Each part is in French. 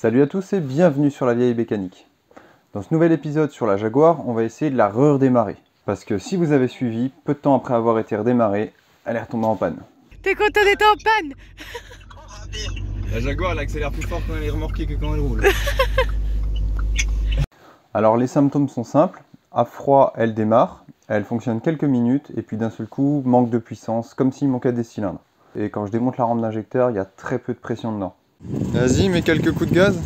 Salut à tous et bienvenue sur la vieille mécanique. Dans ce nouvel épisode sur la Jaguar, on va essayer de la redémarrer. Parce que si vous avez suivi, peu de temps après avoir été redémarrée, elle est retombée en panne. T'es content d'être en panne? La Jaguar elle accélère plus fort quand elle est remorquée que quand elle roule. Alors les symptômes sont simples, à froid elle démarre, elle fonctionne quelques minutes et puis d'un seul coup manque de puissance, comme s'il manquait des cylindres. Et quand je démonte la rampe d'injecteur, il y a très peu de pression dedans. Vas-y, mets quelques coups de gaz.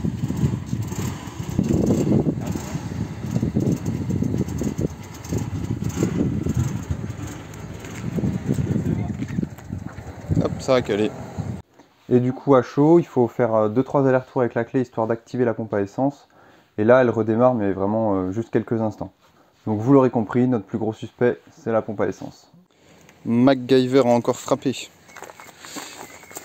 Hop, ça a calé. Et du coup à chaud, il faut faire 2-3 allers-retours avec la clé histoire d'activer la pompe à essence. Et là elle redémarre mais vraiment juste quelques instants. Donc vous l'aurez compris, notre plus gros suspect c'est la pompe à essence. MacGyver a encore frappé.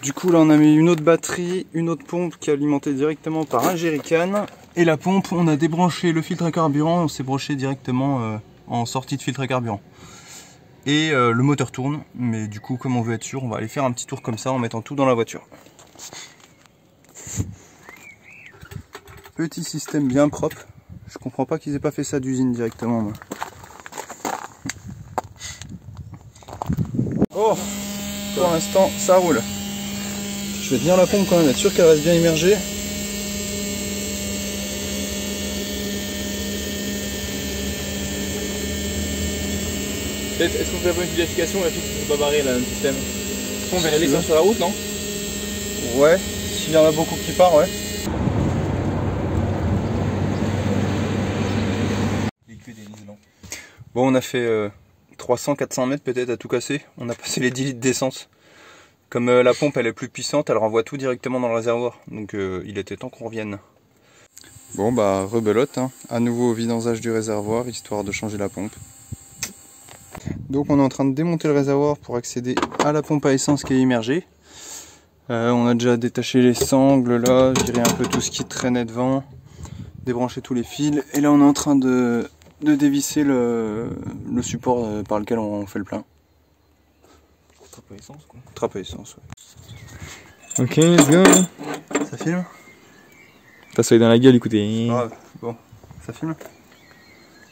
Du coup là on a mis une autre batterie, une autre pompe qui est alimentée directement par un jerrycan. Et la pompe, on a débranché le filtre à carburant, on s'est branché directement en sortie de filtre à carburant. Et le moteur tourne, mais du coup comme on veut être sûr, on va aller faire un petit tour comme ça en mettant tout dans la voiture. Petit système bien propre. Je comprends pas qu'ils aient pas fait ça d'usine directement moi. Oh, pour l'instant ça roule. Je vais tenir la pompe quand même, être sûr qu'elle reste bien immergée. Est-ce qu'on fait pas une vérification là, tout pour pas barrer là, le système? On verrait l'essence sur la route, non? Ouais, s'il y en a beaucoup qui partent, ouais. Bon, on a fait 300-400 mètres peut-être à tout casser. On a passé les 10 litres d'essence. Comme la pompe elle est plus puissante, elle renvoie tout directement dans le réservoir. Donc il était temps qu'on revienne. Bon bah rebelote, hein. À nouveau vidange du réservoir, histoire de changer la pompe. Donc on est en train de démonter le réservoir pour accéder à la pompe à essence qui est immergée. On a déjà détaché les sangles là, viré un peu tout ce qui traînait devant, débranché tous les fils. Et là on est en train de dévisser le support par lequel on fait le plein. Trappe à essence quoi. Trappe à essence, ouais. Ok, let's go. Ça filme? T'as soleil dans la gueule, écoutez. Ah, bon, ça filme.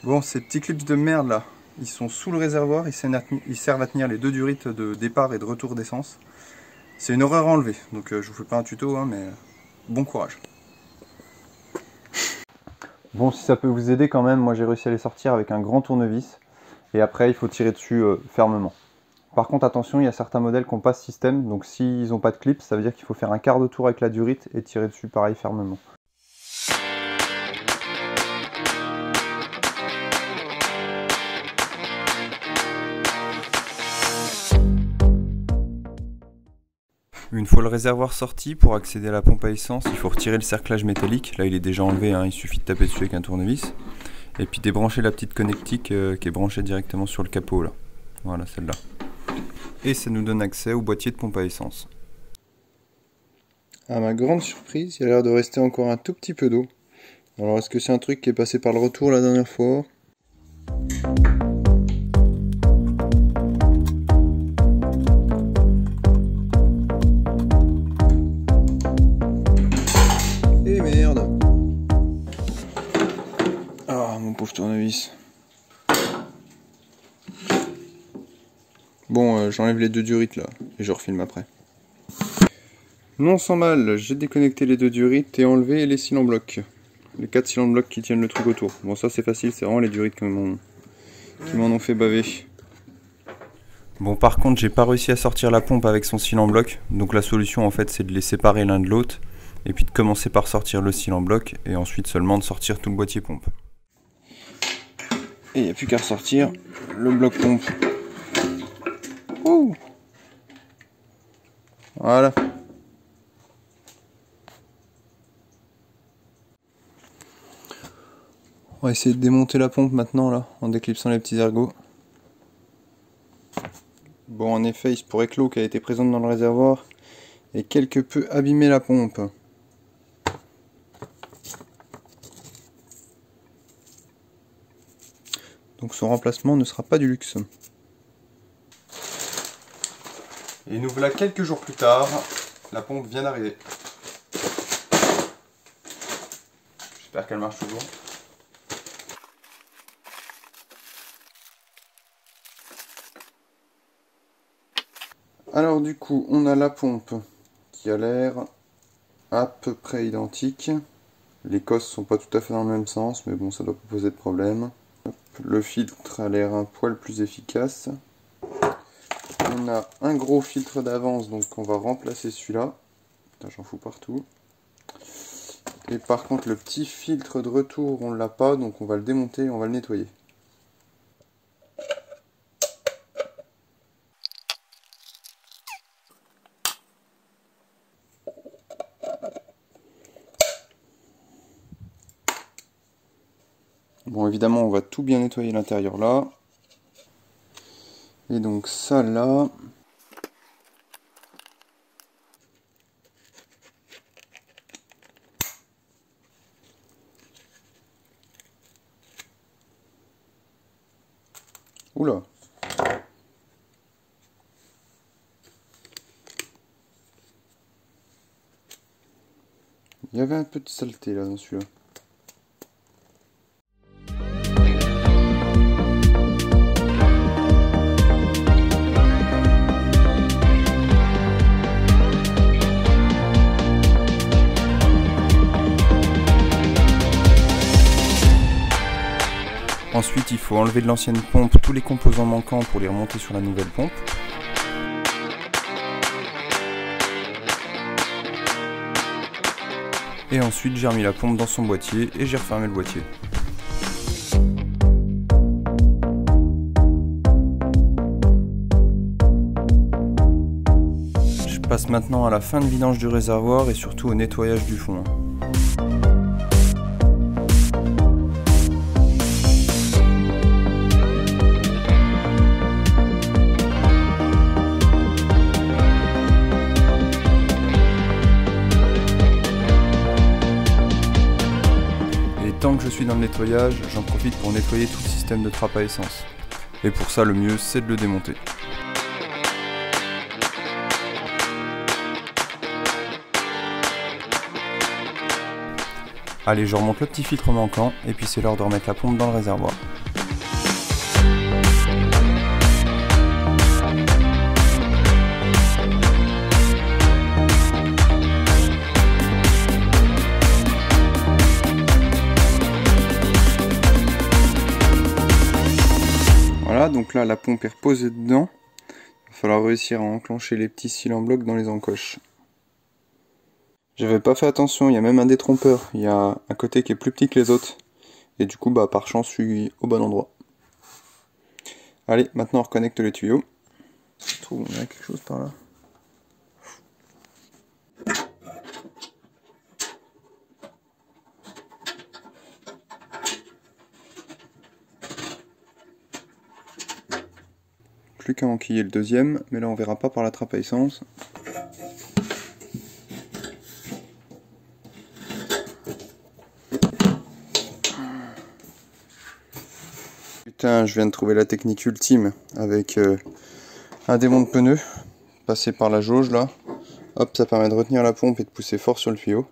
Bon, ces petits clips de merde là, ils sont sous le réservoir, ils servent à tenir les deux durites de départ et de retour d'essence. C'est une horreur à enlever, donc je vous fais pas un tuto, hein, mais bon courage. Bon, si ça peut vous aider quand même, moi j'ai réussi à les sortir avec un grand tournevis. Et après il faut tirer dessus fermement. Par contre attention, il y a certains modèles qui n'ont pas ce système, donc s'ils n'ont pas de clip, ça veut dire qu'il faut faire un quart de tour avec la durite et tirer dessus pareil fermement. Une fois le réservoir sorti, pour accéder à la pompe à essence, il faut retirer le cerclage métallique. Là il est déjà enlevé, hein, il suffit de taper dessus avec un tournevis. Et puis débrancher la petite connectique qui est branchée directement sur le capot là. Voilà celle-là. Et ça nous donne accès au boîtier de pompe à essence. À ma grande surprise, il a l'air de rester encore un tout petit peu d'eau. Alors est-ce que c'est un truc qui est passé par le retour la dernière fois? Et merde! Ah mon pauvre tournevis. Bon, j'enlève les deux durites là, et je refilme après. Non sans mal, j'ai déconnecté les deux durites et enlevé les cylindres blocs. Les 4 cylindres blocs qui tiennent le truc autour. Bon ça c'est facile, c'est vraiment les durites qui m'en ont fait baver. Bon par contre j'ai pas réussi à sortir la pompe avec son cylindre bloc, donc la solution en fait c'est de les séparer l'un de l'autre, et puis de commencer par sortir le cylindre bloc, et ensuite seulement de sortir tout le boîtier pompe. Et il n'y a plus qu'à ressortir le bloc pompe. Ouh. Voilà. On va essayer de démonter la pompe maintenant là, en déclipsant les petits ergots. Bon en effet il se pourrait que l'eau qui a été présente dans le réservoir ait quelque peu abîmé la pompe. Donc son remplacement ne sera pas du luxe. Et nous voilà quelques jours plus tard, la pompe vient d'arriver. J'espère qu'elle marche toujours. Alors du coup, on a la pompe qui a l'air à peu près identique. Les cosses sont pas tout à fait dans le même sens, mais bon, ça doit pas poser de problème. Hop, le filtre a l'air un poil plus efficace. On a un gros filtre d'avance, donc on va remplacer celui-là. J'en fous partout. Et par contre, le petit filtre de retour, on l'a pas, donc on va le démonter et on va le nettoyer. Bon, évidemment, on va tout bien nettoyer l'intérieur là. Et donc ça là... Oula! Il y avait un peu de saleté là dans celui-là. Ensuite, il faut enlever de l'ancienne pompe tous les composants manquants pour les remonter sur la nouvelle pompe. Et ensuite, j'ai remis la pompe dans son boîtier et j'ai refermé le boîtier. Je passe maintenant à la fin de vidange du réservoir et surtout au nettoyage du fond. Tant que je suis dans le nettoyage, j'en profite pour nettoyer tout le système de trappe à essence. Et pour ça, le mieux, c'est de le démonter. Allez, je remonte le petit filtre manquant, et puis c'est l'heure de remettre la pompe dans le réservoir. Voilà, donc là la pompe est reposée dedans. Il va falloir réussir à enclencher les petits cils en bloc dans les encoches. J'avais pas fait attention, il y a même un détrompeur. Il y a un côté qui est plus petit que les autres. Et du coup, par chance, je suis au bon endroit. Allez, maintenant on reconnecte les tuyaux. Je trouve qu'il y a quelque chose par là. Plus qu'à enquiller le deuxième, mais là on verra pas par la trappe à essence. Putain, je viens de trouver la technique ultime avec un démon de pneu, passé par la jauge là. Hop, ça permet de retenir la pompe et de pousser fort sur le tuyau.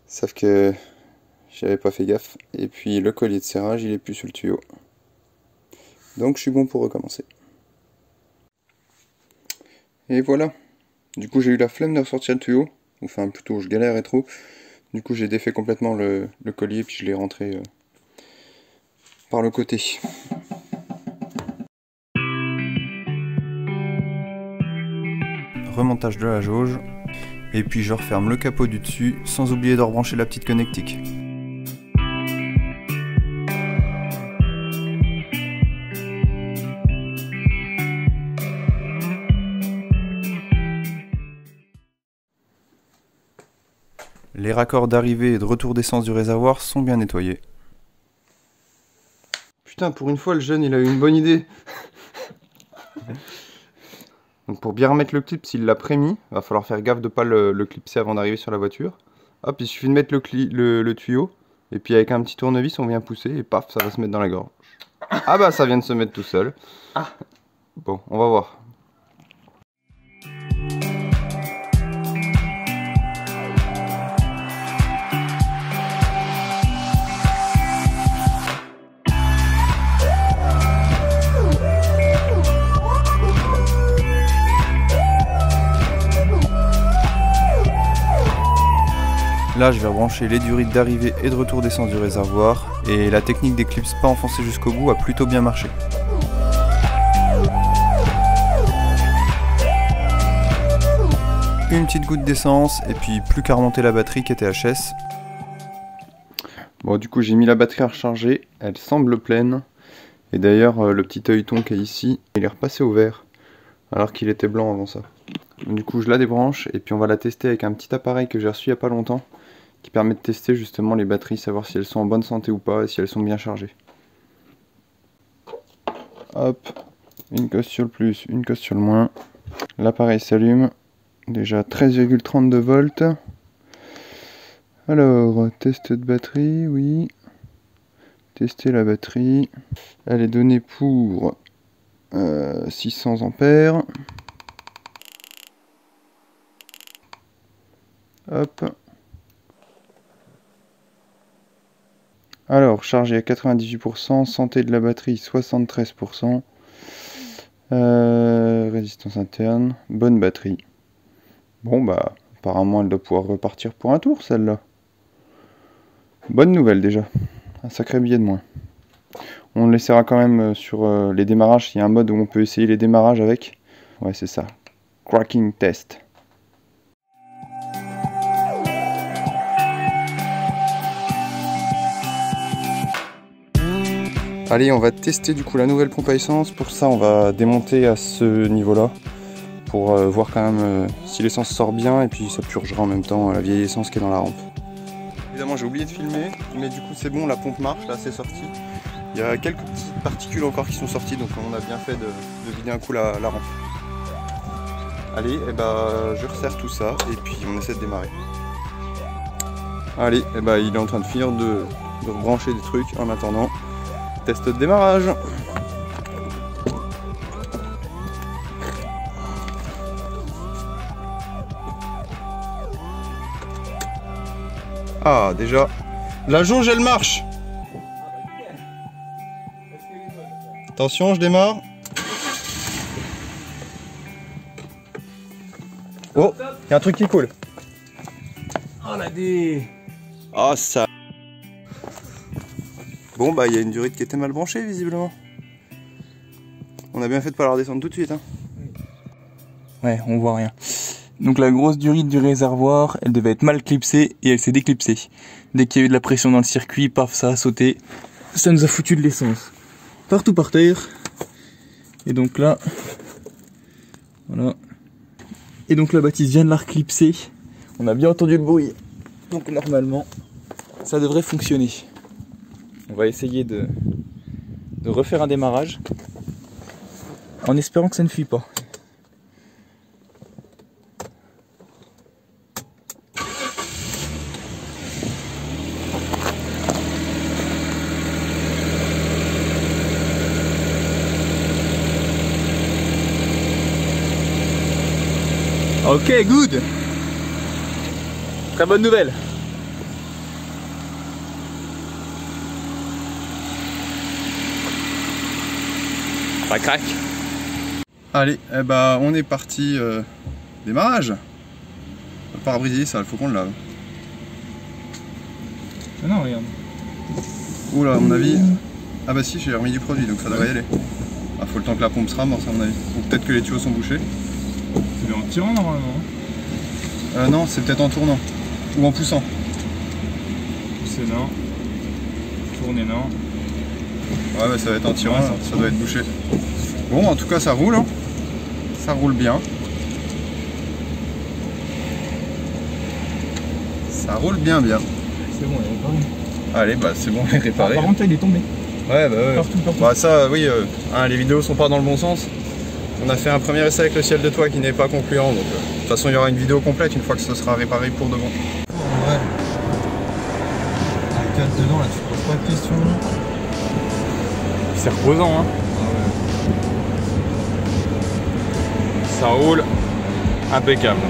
Sauf que j'avais pas fait gaffe. Et puis le collier de serrage, il est plus sur le tuyau. Donc je suis bon pour recommencer. Et voilà. Du coup j'ai eu la flemme de ressortir le tuyau. Enfin plutôt je galérais trop. Du coup j'ai défait complètement le collier puis je l'ai rentré par le côté. Remontage de la jauge. Et puis je referme le capot du dessus sans oublier de rebrancher la petite connectique. Les raccords d'arrivée et de retour d'essence du réservoir sont bien nettoyés. Putain, pour une fois, le jeune, il a eu une bonne idée. Donc pour bien remettre le clip, s'il l'a prémis, il va falloir faire gaffe de ne pas le clipser avant d'arriver sur la voiture. Hop, il suffit de mettre le tuyau, et puis avec un petit tournevis, on vient pousser, et paf, ça va se mettre dans la gorge. Ah bah, ça vient de se mettre tout seul. Bon, on va voir. Là, je vais rebrancher les durites d'arrivée et de retour d'essence du réservoir. Et la technique des clips pas enfoncés jusqu'au bout a plutôt bien marché. Une petite goutte d'essence et puis plus qu'à remonter la batterie qui était HS. Bon, du coup j'ai mis la batterie à recharger, elle semble pleine. Et d'ailleurs le petit œilleton qui est ici, il est repassé au vert alors qu'il était blanc avant ça. Du coup je la débranche et puis on va la tester avec un petit appareil que j'ai reçu il n'y a pas longtemps qui permet de tester justement les batteries, savoir si elles sont en bonne santé ou pas et si elles sont bien chargées. Hop, une cosse sur le plus, une cosse sur le moins. L'appareil s'allume. Déjà 13,32 volts. Alors, test de batterie, oui. Tester la batterie. Elle est donnée pour 600 ampères. Hop. Alors, chargé à 98%, santé de la batterie 73%. Résistance interne, bonne batterie. Bon bah, apparemment elle doit pouvoir repartir pour un tour celle-là. Bonne nouvelle déjà, un sacré billet de moins. On le laissera quand même sur les démarrages, il y a un mode où on peut essayer les démarrages avec. Ouais c'est ça, cracking test. Allez, on va tester du coup la nouvelle pompe à essence. Pour ça on va démonter à ce niveau-là. Pour voir quand même si l'essence sort bien et puis ça purgera en même temps la vieille essence qui est dans la rampe. Évidemment j'ai oublié de filmer, mais du coup c'est bon, la pompe marche, là c'est sorti. Il y a quelques petites particules encore qui sont sorties, donc on a bien fait de vider un coup la rampe. Allez, et bah, je resserre tout ça et puis on essaie de démarrer. Allez, et bah, il est en train de finir de rebrancher des trucs en attendant. Test de démarrage. Ah, déjà, la jauge elle marche. Attention, je démarre. Oh, il y a un truc qui coule. Oh la dé. Ah, ça. Bon, bah, il y a une durite qui était mal branchée, visiblement. On a bien fait de pas la redescendre tout de suite, hein. Ouais, on voit rien. Donc la grosse durite du réservoir, elle devait être mal clipsée et elle s'est déclipsée. Dès qu'il y a eu de la pression dans le circuit, paf, ça a sauté. Ça nous a foutu de l'essence partout par terre. Et donc là, voilà. Et donc la Baptiste vient de la reclipser. On a bien entendu le bruit. Donc normalement, ça devrait fonctionner. On va essayer de refaire un démarrage en espérant que ça ne fuit pas. Ok, good. Très bonne nouvelle. Ça craque. Allez, eh bah, on est parti. Démarrage. Le pare-brise, ça, il faut qu'on le lave. Ah non, regarde. Oula, à mon avis. Ah bah si, j'ai remis du produit, donc ça devrait y aller. Ah, faut le temps que la pompe se rame, à mon avis. Ou peut-être que les tuyaux sont bouchés. C'est en tirant normalement. Non, c'est peut-être en tournant. Ou en poussant. Pousser non. Tourner non. Ouais, bah, ça va être en tirant, Ouais, ça doit être bouché. Bon, en tout cas, ça roule. Hein. Ça roule bien. Ça roule bien. C'est bon, elle est réparée. Allez, bah c'est bon, elle est réparée. Par contre, il est tombé. Ouais, bah ouais. Partout. Bah ça, oui, les vidéos sont pas dans le bon sens. On a fait un premier essai avec le ciel de toit qui n'est pas concluant, donc de toute façon il y aura une vidéo complète une fois que ce sera réparé pour de bon. Ouais. Les 4 dedans là, tu te poses pas de questions. C'est reposant, hein. Ah ouais. Ça roule impeccable.